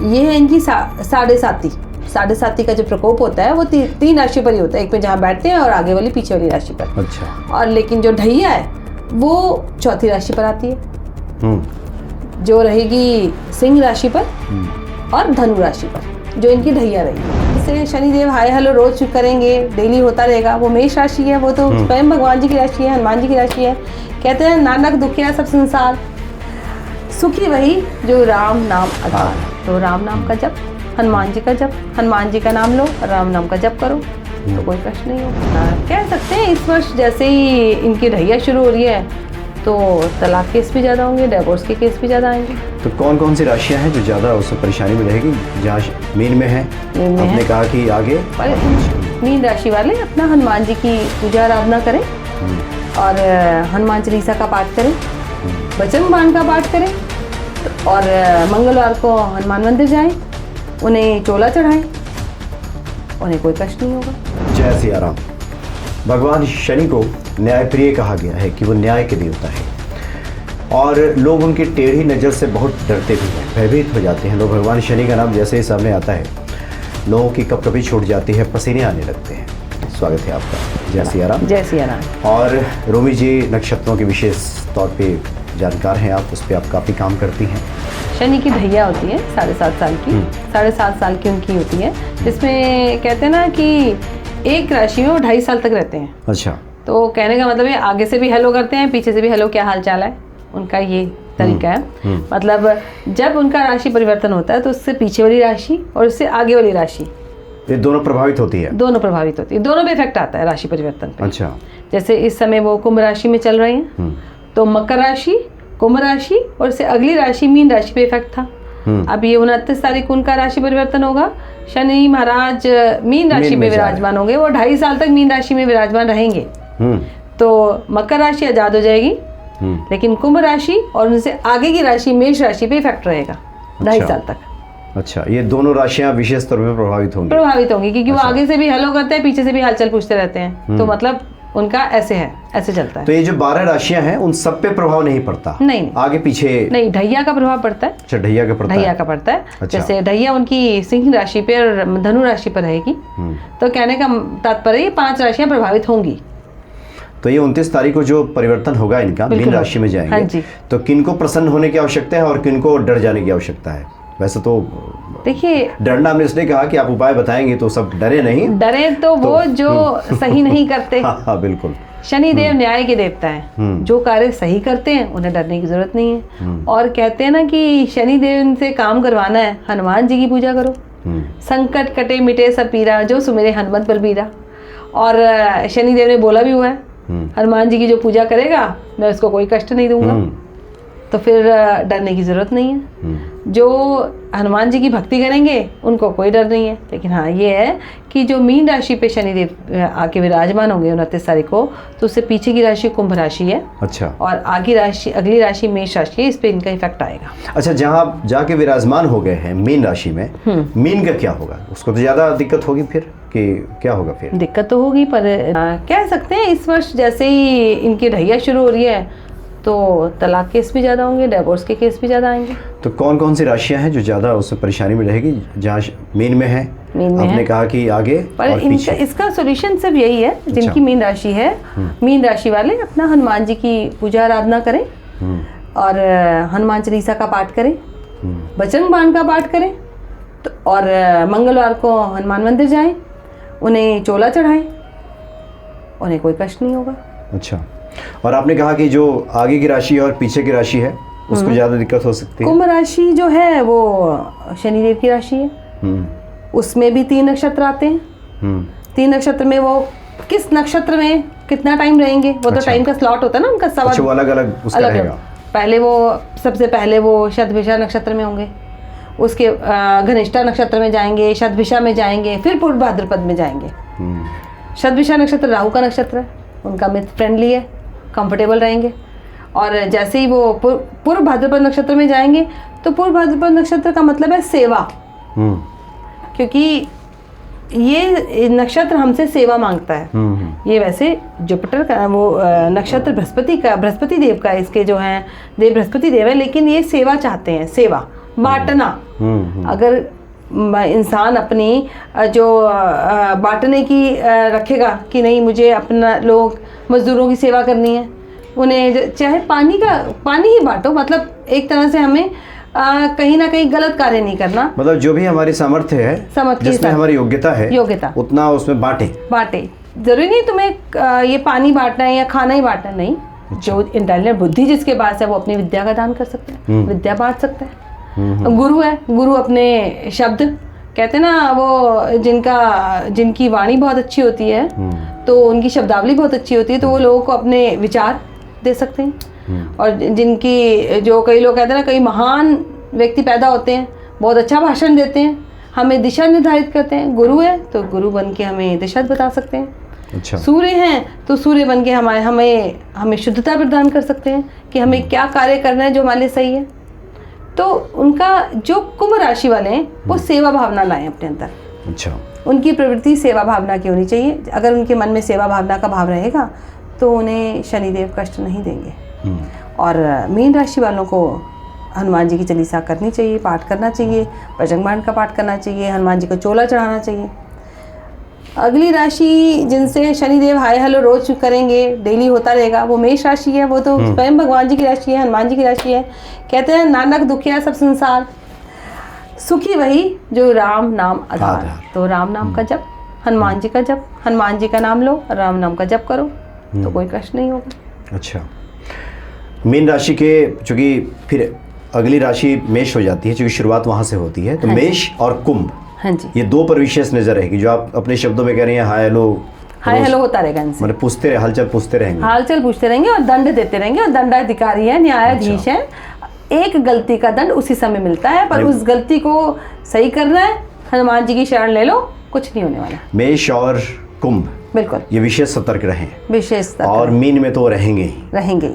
ये है इनकी साढ़े साती का जो प्रकोप होता है वो तीन राशि पर ही होता है, एक पे जहाँ बैठते हैं और आगे वाली पीछे वाली राशि पर। अच्छा। और लेकिन जो ढैया है वो चौथी राशि पर आती है, जो रहेगी सिंह राशि पर और धनु राशि पर, जो इनकी ढैया रहेगी। इससे शनिदेव हाय हेलो रोज करेंगे, डेली होता रहेगा। वो मेष राशि है, वो तो स्वयं भगवान जी की राशि है, हनुमान जी की राशि है। कहते हैं नानक दुखिया सब संसार, सुखी वही जो राम नाम आधार। तो राम नाम का जप, हनुमान जी का जप, हनुमान जी का नाम लो और राम नाम का जप करो तो कोई कष्ट नहीं होगा। कह सकते हैं इस वर्ष जैसे ही इनकी ढैया शुरू हो रही है तो तलाक केस भी ज़्यादा होंगे, डिवोर्स के केस भी ज़्यादा आएंगे। तो कौन कौन सी राशियां हैं जो ज़्यादा उससे परेशानी में रहेगी? जहाँ मीन में है, आपने कहा कि आगे मीन राशि वाले अपना हनुमान जी की पूजा आराधना करें और हनुमान चालीसा का पाठ करें, वचन बाण का पाठ करें और मंगलवार को हनुमान मंदिर जाएं, उन्हें चोला चढ़ाएं, उन्हें कोई कष्ट नहीं होगा। जय सिया राम। भगवान शनि को न्यायप्रिय कहा गया है कि वो न्याय के देवता है और लोग उनकी टेढ़ी नज़र से बहुत डरते भी हैं, भयभीत हो जाते हैं लोग। भगवान शनि का नाम जैसे ही सामने आता है लोगों की कपकपी छूट जाती है, पसीने आने लगते हैं। स्वागत है आपका। जय सिया राम। जय सिया राम। और रोमी जी नक्षत्रों के विशेष तौर पे जानकार हैं आप, उस पर आप काफ़ी काम करती हैं। शनि की ढैया होती है 7.5 साल की, 7.5 साल की उनकी होती है, जिसमें कहते हैं ना कि एक राशि में वो 2.5 साल तक रहते हैं। अच्छा। तो कहने का मतलब है आगे से भी हेलो करते हैं, पीछे से भी हेलो क्या हाल चाल है, उनका ये तरीका है। मतलब जब उनका राशि परिवर्तन होता है तो उससे पीछे वाली राशि और उससे आगे वाली राशि, ये दोनों प्रभावित होती है? दोनों प्रभावित होती है, दोनों पे इफेक्ट आता है राशि परिवर्तन पे। अच्छा। जैसे इस समय वो कुंभ राशि में चल रहे हैं तो मकर राशि, कुंभ राशि और उससे अगली राशि मीन राशि पे इफेक्ट था। अब ये 29 तारीख को उनका राशि परिवर्तन होगा। शनि महाराज मीन राशि में विराजमान होंगे, वो 2.5 साल तक मीन राशि में विराजमान रहेंगे। तो मकर राशि आजाद हो जाएगी, लेकिन कुंभ राशि और उनसे आगे की राशि मेष राशि पे इफेक्ट रहेगा 2.5 साल तक। अच्छा, ये दोनों राशियां विशेष तौर पर प्रभावित होंगी क्योंकि वो आगे से भी हेलो करते हैं, पीछे से भी हालचाल पूछते रहते हैं। तो मतलब उनका ऐसे है, ऐसे चलता है। तो ये जो 12 राशियां हैं उन सब पे प्रभाव नहीं पड़ता? नहीं, आगे पीछे नहीं, ढैया का प्रभाव पड़ता है। अच्छा, ढैया का पड़ता है। अच्छा। जैसे ढैया उनकी सिंह राशि पे और धनु राशि पर रहेगी। तो कहने का तात्पर्य ये 5 राशियां प्रभावित होंगी। तो ये 29 तारीख को जो परिवर्तन होगा इनका, मीन राशि में जाएंगे। हाँ जी। तो किनको प्रसन्न होने की आवश्यकता है और किनको डर जाने की आवश्यकता है? वैसे तो देखिए, डरना हमने इसलिए कहा कि आप उपाय बताएंगे तो सब डरे नहीं, डरे तो वो जो सही नहीं करते। हाँ बिल्कुल। शनिदेव न्याय के देवता है, जो कार्य सही करते हैं उन्हें डरने की जरूरत नहीं है। और कहते हैं ना कि शनिदेव से काम करवाना है, हनुमान जी की पूजा करो। संकट कटे मिटे सब पीरा, जो सुमेरे हनुमत बलबीरा। और शनिदेव ने बोला भी हुआ है, हनुमान जी की जो पूजा करेगा मैं उसको कोई कष्ट नहीं दूंगा। तो फिर डरने की जरूरत नहीं है। जो हनुमान जी की भक्ति करेंगे उनको कोई डर नहीं है। लेकिन हाँ, ये है कि जो मीन राशि पे शनिदेव आके विराजमान होंगे 29 तारीख को, तो उससे पीछे की राशि कुंभ राशि है। अच्छा। और अगली राशि मेष राशि है, इस पे इनका इफेक्ट आएगा। अच्छा, जहाँ जाके विराजमान हो गए हैं मीन राशि में, मीन का क्या होगा? उसको तो ज्यादा दिक्कत होगी फिर, कि क्या होगा फिर? दिक्कत तो होगी, पर कह सकते हैं इस वर्ष जैसे ही इनकी ढैया शुरू हो रही है तो तलाक केस भी ज़्यादा होंगे, डिवोर्स के केस भी ज़्यादा आएंगे। तो कौन कौन सी राशियां हैं जो ज़्यादा उससे परेशानी में रहेगी? जहाँ मीन में है, आपने कहा कि आगे पर और पीछे। इसका सॉल्यूशन सिर्फ यही है, जिनकी मीन राशि है, मीन राशि वाले अपना हनुमान जी की पूजा आराधना करें और हनुमान चालीसा का पाठ करें, वचन बाण का पाठ करें और मंगलवार को हनुमान मंदिर जाएं, उन्हें चोला चढ़ाएं, उन्हें कोई कष्ट नहीं होगा। अच्छा। और आपने कहा कि जो आगे की राशि है और पीछे की राशि है उसको ज्यादा दिक्कत हो सकती है? कुंभ राशि जो है वो शनिदेव की राशि है, उसमें भी 3 नक्षत्र आते हैं। 3 नक्षत्र में वो किस नक्षत्र में कितना टाइम रहेंगे, वो तो टाइम का स्लॉट होता है ना उनका, सवा वो अलग अलग उसका रहेगा। सबसे पहले वो शतभिषा नक्षत्र में होंगे, उसके घनिष्ठा नक्षत्र में जाएंगे, शतभिषा में जाएंगे, फिर पूर्व भाद्रपद में जाएंगे। शतभिषा नक्षत्र राहु का नक्षत्र है, उनका मित्र फ्रेंडली है, कंफर्टेबल रहेंगे। और जैसे ही वो पूर्व भाद्रपद नक्षत्र में जाएंगे तो पूर्व भाद्रपद नक्षत्र का मतलब है सेवा, क्योंकि ये नक्षत्र हमसे सेवा मांगता है। ये वैसे जुपिटर का वो नक्षत्र बृहस्पति देव का, इसके जो हैं देव बृहस्पति देव है, लेकिन ये सेवा चाहते हैं, सेवा बांटना। अगर इंसान अपनी जो बांटने की रखेगा कि नहीं मुझे अपना लोग मजदूरों की सेवा करनी है, उन्हें चाहे पानी ही बांटो, मतलब एक तरह से हमें कहीं ना कहीं गलत कार्य नहीं करना। मतलब जो भी हमारी सामर्थ्य है, जिसमें हमारी योग्यता उतना उसमें बांटे। जरूरी नहीं तुम्हें ये पानी बांटना है या खाना ही बांटना, नहीं। जो इंटेलिजेंट बुद्धि जिसके पास है वो अपनी विद्या का दान कर सकता है, विद्या बांट सकता है। गुरु है, गुरु अपने शब्द कहते हैं ना, वो जिनकी वाणी बहुत अच्छी होती है तो उनकी शब्दावली बहुत अच्छी होती है, तो वो लोगों को अपने विचार दे सकते हैं। और जिनकी जो कई लोग कहते हैं ना, कई महान व्यक्ति पैदा होते हैं, बहुत अच्छा भाषण देते हैं, हमें दिशा निर्धारित करते हैं। गुरु है तो गुरु बन के हमें दिशा बता सकते हैं। अच्छा। सूर्य हैं तो सूर्य बन के हमें शुद्धता प्रदान कर सकते हैं कि हमें क्या कार्य करना है जो हमारे लिए सही है। तो उनका जो कुंभ राशि वाले हैं वो सेवा भावना लाएं अपने अंदर। अच्छा। उनकी प्रवृत्ति सेवा भावना की होनी चाहिए। अगर उनके मन में सेवा भावना का भाव रहेगा तो उन्हें शनिदेव कष्ट नहीं देंगे। और मीन राशि वालों को हनुमान जी की चालीसा करनी चाहिए, पाठ करना चाहिए, बजरंग बाण का पाठ करना चाहिए, हनुमान जी को चोला चढ़ाना चाहिए। अगली राशि जिनसे शनिदेव हाय हेलो रोज करेंगे, डेली होता रहेगा, वो मेष राशि है। वो तो स्वयं भगवान जी की राशि है, हनुमान जी की राशि है। कहते हैं नानक दुखिया सब संसार, सुखी वही जो राम नाम आधार। तो राम नाम का जप, हनुमान जी का जप, हनुमान जी का नाम लो, राम नाम का जप करो तो कोई कष्ट नहीं होगा। अच्छा। मीन राशि के चूंकि फिर अगली राशि मेष हो जाती है, क्योंकि शुरुआत वहां से होती है, तो मेष और कुंभ, हाँ जी, ये दो पर विशेष नजर रहेगी। जो आप अपने शब्दों में कह रही हैं हाय हेलो होता रहेगा इनसे, मतलब हालचाल पूछते रहेंगे और दंड देते रहेंगे। और दंडाधिकारी है, न्यायाधीश है। एक गलती का दंड उसी समय मिलता है, पर उस गलती को सही करना है, हनुमान जी की शरण ले लो, कुछ नहीं होने वाला। मेष और कुंभ बिल्कुल ये विशेष सतर्क रहें, विशेष सतर्क। और मीन में तो रहेंगे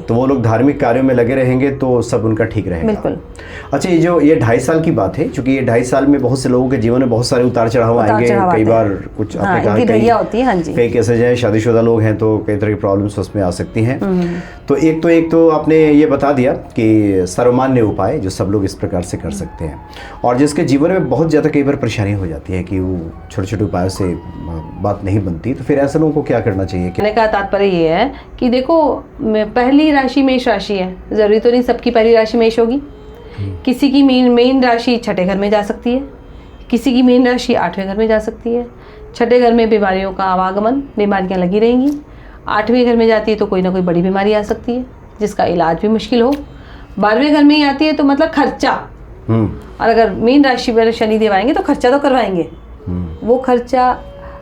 तो वो लोग धार्मिक कार्यों में लगे रहेंगे तो सब उनका ठीक रहेगा। बिल्कुल। अच्छा, ये 2.5 साल की बात है, क्योंकि ये 2.5 साल में बहुत से लोगों के जीवन में बहुत सारे उतार चढ़ाव आएंगे। कई बार कुछ आपने कहा कई कैसे जाए शादीशुदा लोग हैं तो कई तरह की प्रॉब्लम्स उसमें आ सकती हैं। तो एक तो आपने ये बता दिया कि सर्वमान्य उपाय जो सब लोग इस प्रकार से कर सकते हैं, और जिसके जीवन में बहुत ज़्यादा कई बार परेशानी हो जाती है कि वो छोटे छोटे उपायों से बात नहीं बनती, तो फिर ऐसे लोगों को क्या करना चाहिए? कहने का तात्पर्य ये है कि देखो, पहली राशि मेष राशि है, जरूरी तो नहीं सबकी पहली राशि मेष होगी। किसी की मीन राशि छठे घर में जा सकती है, किसी की मीन राशि 8वें घर में जा सकती है। छठे घर में बीमारियों का आवागमन, बीमारियां लगी रहेंगी। 8वें घर में जाती है तो कोई ना कोई बड़ी बीमारी आ सकती है जिसका इलाज भी मुश्किल हो। 12वें घर में ही आती है तो मतलब खर्चा। और अगर मीन राशि पर शनिदेव आएंगे तो खर्चा तो करवाएंगे। वो खर्चा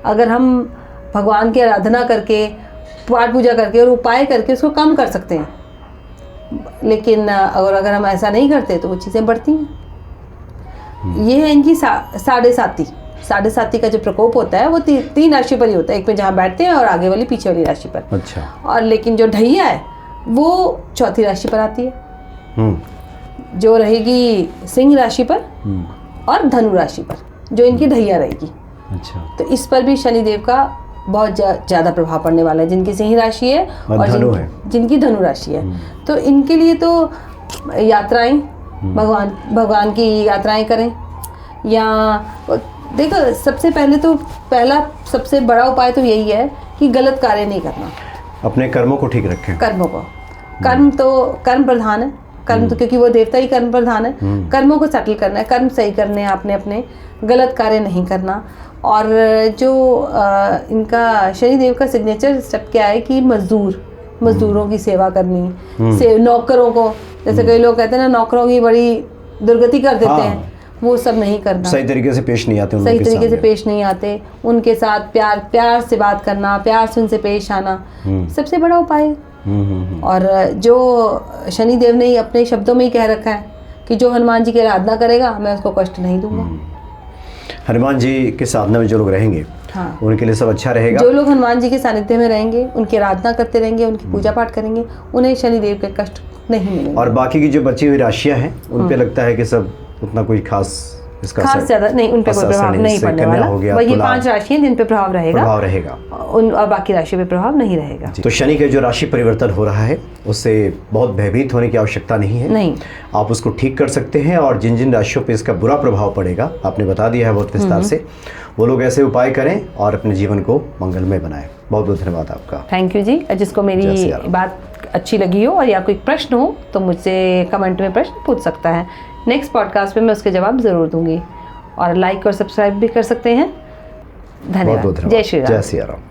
अगर हम भगवान की आराधना करके, पाठ पूजा करके और उपाय करके उसको कम कर सकते हैं, लेकिन अगर हम ऐसा नहीं करते तो वो चीज़ें बढ़ती हैं। ये है इनकी साढ़े साती का जो प्रकोप होता है वो 3 राशि पर ही होता है, एक पे जहाँ बैठते हैं और आगे वाली पीछे वाली राशि पर। अच्छा। और लेकिन जो ढैया है वो चौथी राशि पर आती है, जो रहेगी सिंह राशि पर और धनु राशि पर, जो इनकी ढैया रहेगी। अच्छा। तो इस पर भी शनिदेव का बहुत ज़्यादा प्रभाव पड़ने वाला है, जिनकी सिंह राशि है और जिनकी धनु राशि है। तो इनके लिए तो यात्राएं, भगवान की यात्राएं करें। या देखो, सबसे पहले तो सबसे बड़ा उपाय तो यही है कि गलत कार्य नहीं करना, अपने कर्मों को ठीक रखें। कर्म प्रधान है, कर्म तो क्योंकि वो देवता ही कर्म प्रधान है। कर्मों को सेटल करना है, कर्म सही करने हैं आपने अपने, गलत कार्य नहीं करना। और जो इनका शनिदेव का सिग्नेचर स्टेप क्या है कि मजदूरों की सेवा करनी, नौकरों को, जैसे कई लोग कहते हैं ना नौकरों की बड़ी दुर्गति कर देते हैं, वो सब नहीं करना। सही तरीके से पेश नहीं आते, उनके साथ प्यार से बात करना, प्यार से उनसे पेश आना सबसे बड़ा उपाय है। और जो शनिदेव ने अपने शब्दों में ही कह रखा है कि जो हनुमान जी की आराधना करेगा मैं उसको कष्ट नहीं दूंगा। हनुमान जी के साधना में जो लोग रहेंगे, हाँ, उनके लिए सब अच्छा रहेगा। जो लोग हनुमान जी के सानिध्य में रहेंगे, उनकी आराधना करते रहेंगे, उनकी पूजा पाठ करेंगे, उन्हें शनिदेव के कष्ट नहीं मिलेंगे। और बाकी की जो बची हुई राशियां हैं उन पे लगता है कि सब उतना कोई खास इसका खास ज्यादा नहीं, उन पे कोई प्रभाव नहीं पड़ने वाला। वही ये 5 राशि हैं जिन पे प्रभाव रहेगा और बाकी राशि पे प्रभाव नहीं रहेगा। तो शनि का जो राशि परिवर्तन हो रहा है उससे बहुत भयभीत होने की आवश्यकता नहीं है। नहीं, आप उसको ठीक कर सकते हैं। और जिन जिन राशियों पे इसका बुरा प्रभाव पड़ेगा आपने बता दिया है बहुत विस्तार से, वो लोग ऐसे उपाय करें और अपने जीवन को मंगलमय बनाएं। बहुत बहुत धन्यवाद आपका। थैंक यू जी। जिसको मेरी बात अच्छी लगी हो और या कोई प्रश्न हो तो मुझसे कमेंट में प्रश्न पूछ सकता है। नेक्स्ट पॉडकास्ट में मैं उसके जवाब ज़रूर दूंगी। और लाइक और सब्सक्राइब भी कर सकते हैं। धन्यवाद। जय श्री राम। जय श्री राम।